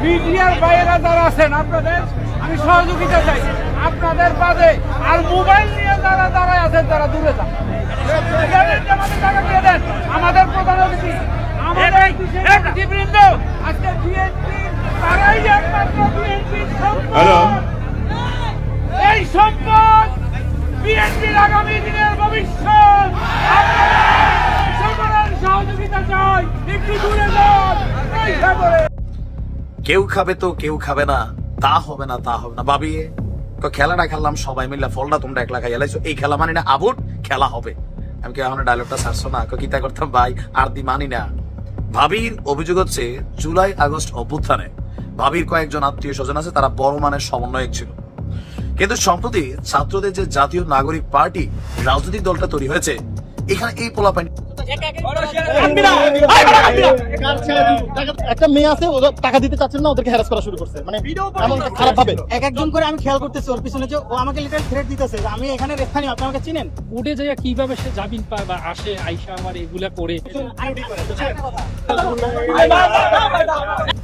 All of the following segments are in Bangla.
মিডিয়ার বাইরে যারা আছেন আপনাদের আমি সহযোগিতা চাই, আপনাদের বাদে আর মোবাইল নিয়ে যারা দাঁড়ায় আছেন তারা দূরে যান, আমাদের টাকা দিয়ে দেন। আমাদের প্রধান অতিথি আমাদের অতিথিবৃন্দ আজকে বিএনপি তারাই একমাত্র বিএনপির সম্পদ, এই সম্পদ বিএনপির আগামী দিনের ভবিষ্যৎ। সকলের সহযোগিতা চাই, একটু দূরে যান। কেউ খাবে তো কেউ খাবে না, তা হবে না তা হবে না। ভাবিয়ে খেলাটা খেললাম সবাই মিলে, ফলটা তোমরা একলা খাই এলাইছো, এই খেলা মানি না, আবুট খেলা হবে। আমি কি এখন ডায়লগটা ছাড়ছো না, কিতা করতাম ভাই আর দি মানি না। ভাবির অভিযোগ হচ্ছে জুলাই আগস্ট অভ্যুত্থানে ভাবির কয়েকজন আত্মীয় স্বজন আছে, তারা বড় মানের সমন্বয়ক ছিল। কিন্তু সম্প্রতি ছাত্রদের যে জাতীয় নাগরিক পার্টি রাজনৈতিক দলটা তৈরি হয়েছে, এখানে এই পোলাপাইন একটা মেয়ে আছে, টাকা দিতে চাচ্ছেন না, ওদেরকে হ্যারাস করা শুরু করছে, মানে খারাপ ভাবে এক একজন করে আমি খেয়াল করতেছি ওর পিছনে যে ও আমাকে লিটারালি থ্রেট দিতেছে যে আমি এখানে স্থানীয়, আপনি আমাকে চিনেন। উঠে যায় কিভাবে সে জামিন পায় বা আসে আইসা আমার এগুলা করে।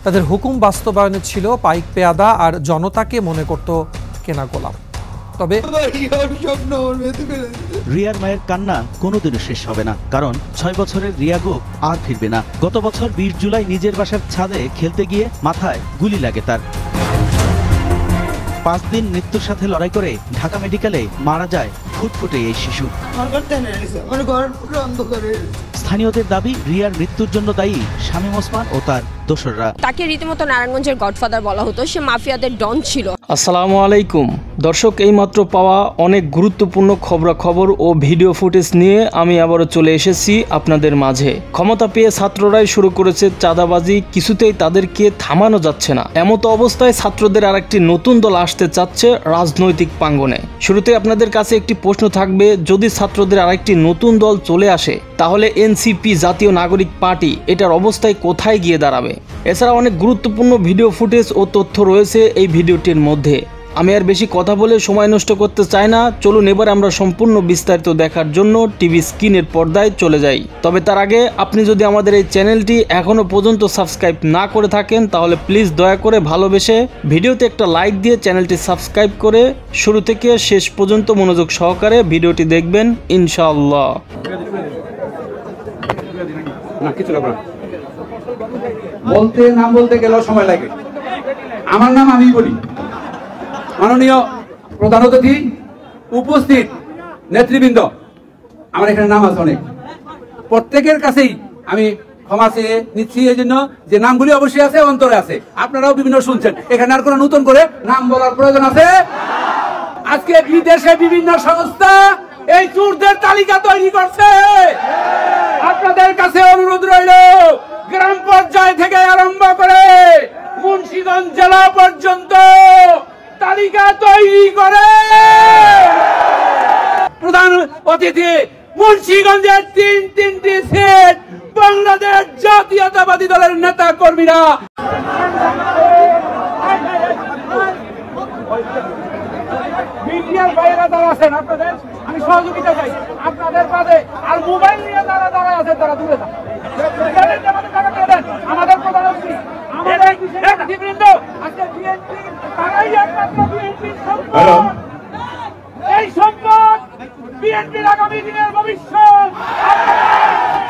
তাদের হুকুম বাস্তবায়নে ছিল পাইক পেয়াদা আর জনতাকে মনে করত কেনা গোলাম। তবে রিয়ার মায়ের কান্না কোনোদিনও শেষ হবে না, কারণ 6 বছরের রিয়া গোপ আর ফিরবে না। গত বছর 20 জুলাই নিজের বাসার ছাদে খেলতে গিয়ে মাথায় গুলি লাগে তার। 5 দিন মৃত্যুর সাথে লড়াই করে ঢাকা মেডিকেলে মারা যায় ফুটফুটে এই শিশু। স্থানীয়দের দাবি রিয়ার মৃত্যুর জন্য দায়ী শামীম ওসমান ও তার দোসররা। তাকে রীতিমতো নারায়ণগঞ্জের গডফাদার বলা হতো, সে মাফিয়াদের ডন ছিল। আসসালামু আলাইকুম দর্শক, এইমাত্র পাওয়া অনেক গুরুত্বপূর্ণ খবরাখবর ও ভিডিও ফুটেজ নিয়ে আমি আবারও চলে এসেছি আপনাদের মাঝে। ক্ষমতা পেয়ে ছাত্ররাই শুরু করেছে চাঁদাবাজি, কিছুতেই তাদেরকে থামানো যাচ্ছে না। এমতো অবস্থায় ছাত্রদের আরেকটি নতুন দল আসতে চাচ্ছে রাজনৈতিক প্রাঙ্গণে। শুরুতে আপনাদের কাছে একটি প্রশ্ন থাকবে, যদি ছাত্রদের আরেকটি নতুন দল চলে আসে তাহলে এনসিপি জাতীয় নাগরিক পার্টি এটার অবস্থায় কোথায় গিয়ে দাঁড়াবে? এছাড়া অনেক গুরুত্বপূর্ণ ভিডিও ফুটেজ ও তথ্য রয়েছে এই ভিডিওটির মধ্যে। আমি আর বেশি কথা বলে সময় নষ্ট করতে চাই না, চলুন এবার আমরা সম্পূর্ণ বিস্তারিত দেখার জন্য টিভি স্ক্রিনের পর্দায় চলে যাই। তবে তার আগে আপনি যদি আমাদের এই চ্যানেলটি এখনো পর্যন্ত সাবস্ক্রাইব না করে থাকেন তাহলে প্লিজ দয়া করে ভালোবেসে ভিডিওতে একটা লাইক দিয়ে চ্যানেলটি সাবস্ক্রাইব করে শুরু থেকে শেষ পর্যন্ত মনোযোগ সহকারে ভিডিওটি দেখবেন ইনশাআল্লাহ। বলতে নাম বলতে গেলেও সময় লাগে। আমার নাম আমি বলি। মাননীয় প্রধান অতিথি, উপস্থিত নেতৃবৃন্দ, আমার এখানে নাম আছে অনেক, প্রত্যেকের কাছেই আমি ক্ষমা চেয়ে নিচ্ছি এই জন্য যে নামগুলি অবশ্যই আছে, অন্তরে আছে, আপনারাও বিভিন্ন শুনছেন। এখানে আর কোনো নতুন করে নাম বলার প্রয়োজন আছে? আজকে বিদেশে বিভিন্ন সংস্থা এই চোরদের তালিকা তৈরি করছে। আপনাদের কাছে অনুরোধ রইল, গ্রাম পর্যায় থেকে আরম্ভ করে মুন্সিগঞ্জ জেলা পর্যন্ত তালিকা তৈরি করে প্রধান অতিথি মুন্সিগঞ্জের তিনটি সিট বাংলাদেশ জাতীয়তাবাদী দলের নেতা কর্মীরা মিডিয়ার বাইরে যারা আছেন আপনাদের আমি সহযোগিতা চাই, আপনাদের বাদে আর মোবাইল নিয়ে যারা দাঁড়ায় আছেন তারা দূরে যান, আমাদের টাকা দিয়ে দেন। আমাদের প্রধান অতিথি আমাদের অতিথিবৃন্দ আজকে বিএনপি তারাই একমাত্র বিএনপির সম্পদ, এই সম্পদ বিএনপির আগামী দিনের ভবিষ্যৎ।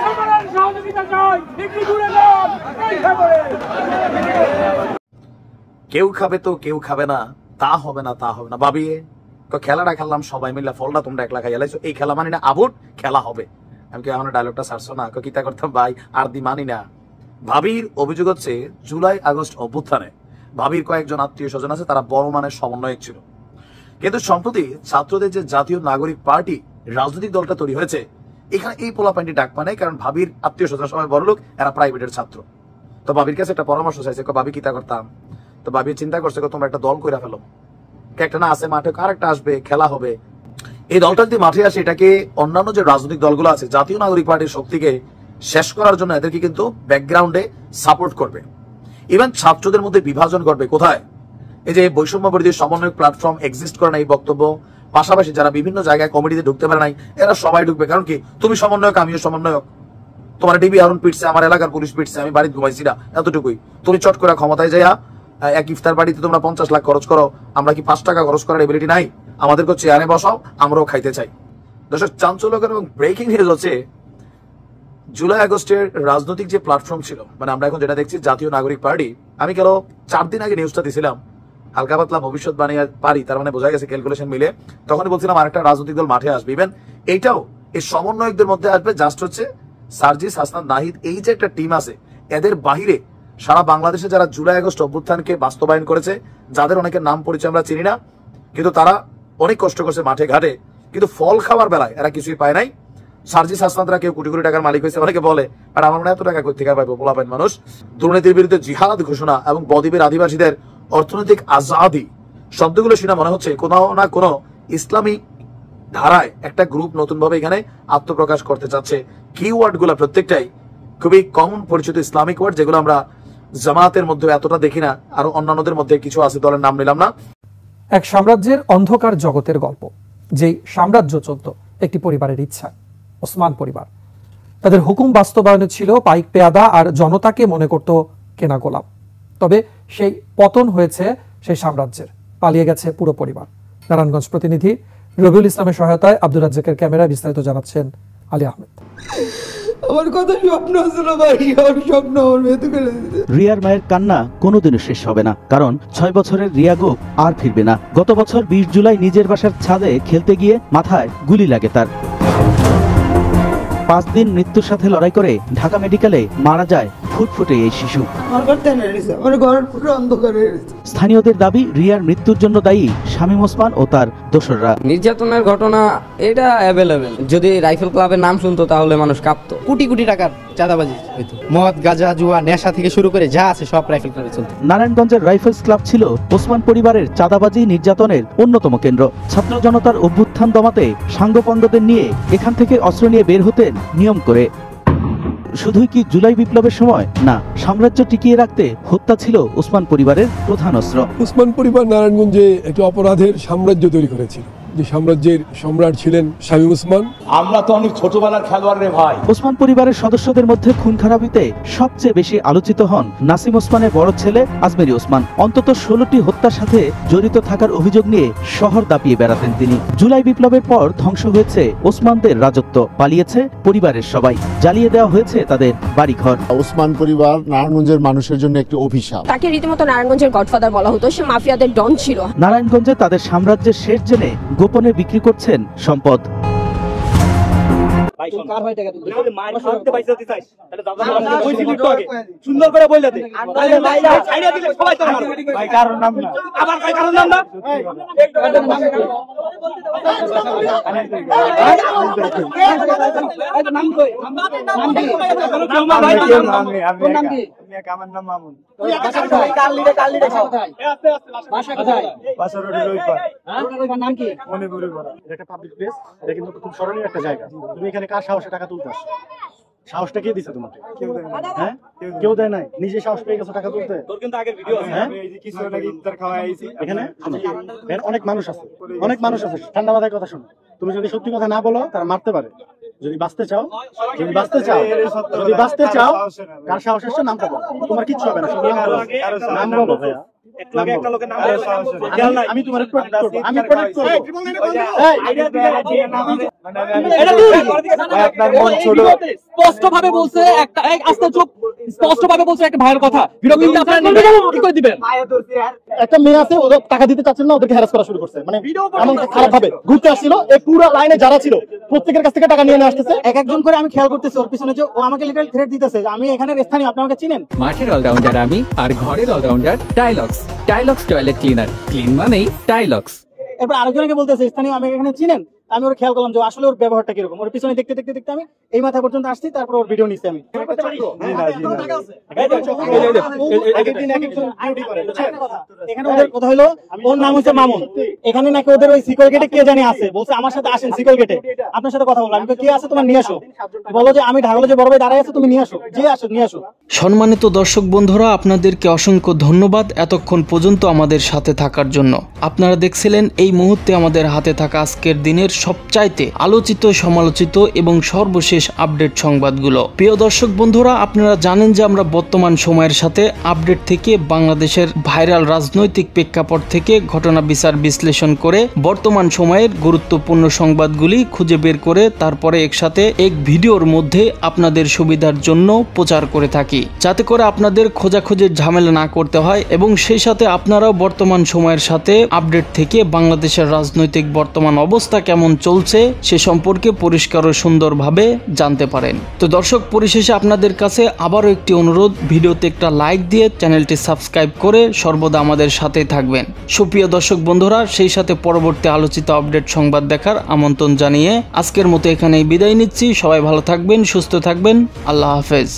সকলের সহযোগিতা চাই, একটু দূরে যান। কেউ খাবে তো কেউ খাবে না, তা হবে না তা হবে না। ভাবিয়ে খেলাটা খেললাম সবাই মিলে, ফলটা তোমরা একলা খাই এলাইছো, এই খেলা মানি না, আবুট খেলা হবে। আমি কি এখন ডায়লগটা ছাড়ছো না, কিতা করতাম ভাই আর দি মানি না। ভাবির অভিযোগ হচ্ছে জুলাই আগস্ট অভ্যুত্থানে ভাবির কয়েকজন আত্মীয় স্বজন আছে, তারা বড় মানের সমন্বয়ক ছিল। কিন্তু সম্প্রতি ছাত্রদের যে জাতীয় নাগরিক পার্টি রাজনৈতিক দলটা তৈরি হয়েছে, এখানে এই পোলাপাইনটি ডাক পায় নাই, কারণ ভাবির আত্মীয় স্বজন সবাই বড় লোক, এরা প্রাইভেটের ছাত্র। তো ভাবির কাছে একটা পরামর্শ চাইছে, ভাবি কিতা করতাম? তো ভাবি চিন্তা করছে তোমরা একটা দল করে ফেলো, একটা না আছে মাঠে, আরেকটা আসবে, খেলা হবে। এই দলটা যদি মাঠে আসে, এটাকে অন্যান্য যে রাজনৈতিক দলগুলো আছে জাতীয় নাগরিক পার্টির শক্তিকে শেষ করার জন্য এদেরকে কিন্তু ব্যাকগ্রাউন্ডে সাপোর্ট করবে। ইভেন ছাত্রদের মধ্যে বিভাজন করবে। কোথায়? এই যে বৈষম্য বিরোধী সমন্বয় প্ল্যাটফর্ম এক্সিস্ট করে না, এই বক্তব্য পাশাপাশি যারা বিভিন্ন জায়গায় কমিটিতে ঢুকতে পারে নাই, এরা সবাই ঢুকবে। কারণ কি, তুমি সমন্বয়ক, আমিও সমন্বয়ক। তোমার ডিবি হারুন পিটছে, আমার এলাকার পুলিশ পিটছে, আমি বাড়িতে ঘুমাইছি না, এতটুকুই। তুমি চট করে ক্ষমতায় যাইয়া এক ইফতার বাড়িতে তোমরা 50 লাখ খরচ করো, আমরা কি 5 টাকা খরচ করার এবিলিটি নাই? আমাদেরকে চেয়ারে বসাও, আমরাও খাইতে চাই। দর্শক, চাঞ্চল্যকর এবং ব্রেকিং নিউজ হচ্ছে জুলাই আগস্টের রাজনৈতিক যে প্ল্যাটফর্ম ছিল, মানে আমরা এখন যেটা দেখছি জাতীয় নাগরিক পার্টি, আমি কেন 4 দিন আগে নিউজটা দিছিলাম হালকা পাতলা ভবিষ্যৎ বানিয়ে পারি, তার মানে বোঝা গেছে ক্যালকুলেশন মিলে, তখনই বলছিলাম আরেকটা রাজনৈতিক দল মাঠে আসবে। ইভেন এইটাও এই সমন্বয়কদের মধ্যে আসবে, জাস্ট হচ্ছে সার্জিস, হাসনাত, নাহিদ, এই যে একটা টিম আছে, এদের বাহিরে সারা বাংলাদেশে যারা জুলাই আগস্ট অভ্যুত্থানকে বাস্তবায়ন করেছে, যাদের অনেকের নাম পরিচয় আমরা চিনি না, কিন্তু তারা অনেক কষ্ট করছে মাঠে ঘাটে, কিন্তু ফল খাওয়ার বেলায় এরা কিছুই পায় নাই। সার্জিস, হাসনাতরা কেউ কোটি কোটি টাকার মালিক হয়েছে, অনেকে বলে, আর আমার মনে এত টাকা কোথেকে পাইবো পোলাপেন মানুষ। দুর্নীতির বিরুদ্ধে জিহাদ ঘোষণা এবং বদ্বীপের আদিবাসীদের অর্থনৈতিক আজাদি শব্দগুলো শুনে মনে হচ্ছে কোথাও না কোনো ইসলামী ধারায় একটা গ্রুপ নতুন ভাবে এখানে আত্মপ্রকাশ করতে চাচ্ছে। কিওয়ার্ড গুলা প্রত্যেকটাই খুবই কমন পরিচিত ইসলামিক ওয়ার্ড, যেগুলো আমরা জামাতের মধ্যে এতটা দেখি না, আর অন্যান্যদের মধ্যে কিছু আছে, দলের নাম নিলাম না। এক সাম্রাজ্যের অন্ধকার জগতের গল্প, যেই সাম্রাজ্য চলত একটি পরিবারের ইচ্ছা, ওসমান পরিবার। তাদের হুকুম বাস্তবায়নে ছিল পাইক পেয়াদা আর জনতাকে মনে করত কেনা গোলাম। তবে সেই পতন হয়েছে সেই সাম্রাজ্যের, পালিয়ে গেছে পুরো পরিবার। নারায়ণগঞ্জ প্রতিনিধি রবিউল ইসলামের সহায়তায় আব্দুর রাজ্জাকের ক্যামেরায় বিস্তারিত জানাচ্ছেন আলী আহমেদ। আমার কথা স্বপ্ন ছিল ভাই, আর স্বপ্ন আমার মেয়ে করে দিতে। রিয়ার মায়ের কান্না কোনোদিনও শেষ হবে না, কারণ 6 বছরের রিয়া গোপ আর ফিরবে না। গত বছর 20 জুলাই নিজের বাসার ছাদে খেলতে গিয়ে মাথায় গুলি লাগে তার। 5 দিন মৃত্যুর সাথে লড়াই করে ঢাকা মেডিকেলে মারা যায় ফুটফুটে এই শিশু। স্থানীয়দের দাবি, রিয়ার মৃত্যুর জন্য দায়ী শামীম ওসমান ও তার দোসররা। নির্যাতনের ঘটনা এটা অ্যাভেলেবেল, যদি রাইফেল ক্লাবের নাম শুনতো তাহলে মানুষ কাঁপতো। কোটি কোটি টাকার চাঁদাবাজি হইতো, মদ, গাঁজা, জুয়া, নেশা থেকে শুরু করে যা আছে সব রাইফেল ক্লাবে চলতো। নারায়ণগঞ্জের রাইফেলস ক্লাব ছিল ওসমান পরিবারের চাঁদাবাজি নির্যাতনের অন্যতম কেন্দ্র। ছাত্র জনতার অভ্যুত্থান দমাতে সাঙ্গপাঙ্গদের নিয়ে এখান থেকে অস্ত্র নিয়ে বের হতেন নিয়ম করে। শুধুই কি জুলাই বিপ্লবের সময় না, সাম্রাজ্য টিকিয়ে রাখতে হত্যা ছিল ওসমান পরিবারের প্রধান অস্ত্র। ওসমান পরিবার নারায়ণগঞ্জে একটি অপরাধের সাম্রাজ্য তৈরি করেছিল, যে সাম্রাজ্যের সম্রাট ছিলেন শামীম ওসমান। আমরা তো অনেক ছোটবেলার খেলোয়াড় রে ভাই। ওসমান পরিবারের সদস্যদের মধ্যে খুন খারাপিতে সবচেয়ে বেশি আলোচিত হন নাসিম ওসমানের বড় ছেলে আজমেরি ওসমান। অন্তত 16টি হত্যার সাথে জড়িত থাকার অভিযোগ নিয়ে শহর দাপিয়ে বেড়াতেন তিনি। জুলাই বিপ্লবের পর ধ্বংস হয়েছে ওসমানদের রাজত্ব, পালিয়েছে পরিবারের সবাই, জ্বালিয়ে দেওয়া হয়েছে তাদের বাড়িঘর। ওসমান পরিবার নারায়ণগঞ্জের মানুষের জন্য একটি অভিশাপ। তাকে রীতিমতো নারায়ণগঞ্জের গডফাদার বলা হতো, সে মাফিয়াদের ডন ছিল। নারায়ণগঞ্জে তাদের সাম্রাজ্যের শেষ জেনে গোপনে বিক্রি করছেন সম্পদ। সুন্দর করে বললে দে, আইডিয়া দিলে সবাই তো মারবে ভাই, কারণ নাম না আবার ভাই, কারণ নাম না নাম কই, নাম কি, নাম কি, নাম কি, আমার নাম মামুন। বাসা কোথায়? কাললিরে কোথায়? বাসা কোথায়? বাসা রোডে রইপা। হ্যাঁ, নাম কি? মনিপুরি পাড়া। এটা একটা পাবলিক প্লেস, এটা কিন্তু খুব স্মরণীয় একটা জায়গা। তুমি এখানে কার সাহসে টাকা তুলতে আসছো? সাহসটা কে দিছে তোমাকে? কেউ দেয় না। হ্যাঁ, কেউ দেয় নাই, নিজে সাহস পেয়ে গেছো টাকা তুলতে। তোর কিন্তু আগের ভিডিও আছে, আমি এই যে কিছু নাকি ইফতার খাওয়াই আইছি এখানে। অনেক মানুষ আছে, অনেক মানুষ আছে, ঠান্ডা মাথায় কথা শোনো। তুমি যদি সত্যি কথা না বলো তারা মারতে পারে। যদি বাঁচতে চাও, যদি বাঁচতে চাও, যদি বাঁচতে চাও, কার সাহস আসছে নামটা বলো, তোমার কিচ্ছু হবে না। নাম বলো ভাইয়া, আমি তোমার স্পষ্টভাবে বলছে একটা, আস্তে চুপ, স্পষ্টভাবে বলছে একটা ভাইয়ের কথা। কি করে দিবেন? একটা মেয়ে আছে, ওদের টাকা দিতে চাচ্ছেন না, ওদেরকে হ্যারাস করা শুরু করছে, মানে এমন খারাপ ভাবে ঘুরতে আসছিল। এই পুরো লাইনে যারা ছিল প্রত্যেকের কাছ থেকে টাকা নিয়ে আসতেছে, এক একজন করে। আমি খেয়াল করতেছি ওর পিছনে যে ও আমাকে লিটারালি থ্রেট দিতেছে, আমি এখানে স্থানীয়, আপনি আমাকে চিনেন। মাঠের অলরাউন্ডার আমি, আর ঘরের all rounder Taylox. Taylox toilet cleaner, clean মানেই টাইলক্স। এরপর আরেকজনকে বলতেছে স্থানীয়, আমি এখানে চিনেন। আমি ওর খেয়াল করলাম যে আসলে ওর ব্যবহারটা কিরকম। ওর পিছনে দেখতে দেখতে দেখতে আমি এই মাথা পর্যন্ত আসছি, তারপর ওর ভিডিও নিচ্ছি আমি। এখানে ওদের কথা হলো, ওর নাম হচ্ছে মামুন। এখানে নাকি ওদের ওই সিকিউর গেটে কে জানি আছে, বলছে আমার সাথে আসেন সিকিউর গেটে, আপনার সাথে কথা বলবো। আমি কে আছে তোমার নিয়ে আসো, বলো যে আমি ঢাকা যে বড় ভাই দাঁড়ায় আছে, তুমি নিয়ে আসো, যে আসো নিয়ে আসো। সম্মানিত দর্শক বন্ধুরা, আপনাদেরকে অসংখ্য ধন্যবাদ এতক্ষণ পর্যন্ত আমাদের সাথে থাকার জন্য। আপনারা দেখছিলেন এই মুহূর্তে আমাদের হাতে থাকা আজকের দিনের সবচাইতে আলোচিত, সমালোচিত এবং সর্বশেষ আপডেট সংবাদগুলো। প্রিয় দর্শক বন্ধুরা, আপনারা জানেন যে আমরা বর্তমান সময়ের সাথে আপডেট থেকে বাংলাদেশের ভাইরাল রাজনৈতিক প্রেক্ষাপট থেকে ঘটনা বিচার বিশ্লেষণ করে বর্তমান সময়ের গুরুত্বপূর্ণ সংবাদগুলি খুঁজে বের করে তারপরে একসাথে এক ভিডিওর মধ্যে আপনাদের সুবিধার জন্য প্রচার করে থাকি, যাতে করে আপনাদের খোঁজাখুঁজির ঝামেলা না করতে হয় এবং সেই সাথে আপনারাও বর্তমান সময়ের সাথে আপডেট থেকে বাংলাদেশের রাজনৈতিক বর্তমান অবস্থা কেমন চলছে সে সম্পর্কে পরিষ্কার ও সুন্দরভাবে জানতে পারেন। তো দর্শক, পরিশেষে আপনাদের কাছে আবারও একটি অনুরোধ, ভিডিওতে একটা লাইক দিয়ে চ্যানেলটি সাবস্ক্রাইব করে সর্বদা আমাদের সাথেই থাকবেন। সুপ্রিয় দর্শক বন্ধুরা, সেই সাথে পরবর্তী আলোচিত আপডেট সংবাদ দেখার আমন্ত্রণ জানিয়ে আজকের মতো এখানেই বিদায় নিচ্ছি। সবাই ভালো থাকবেন, সুস্থ থাকবেন। আল্লাহ হাফেজ।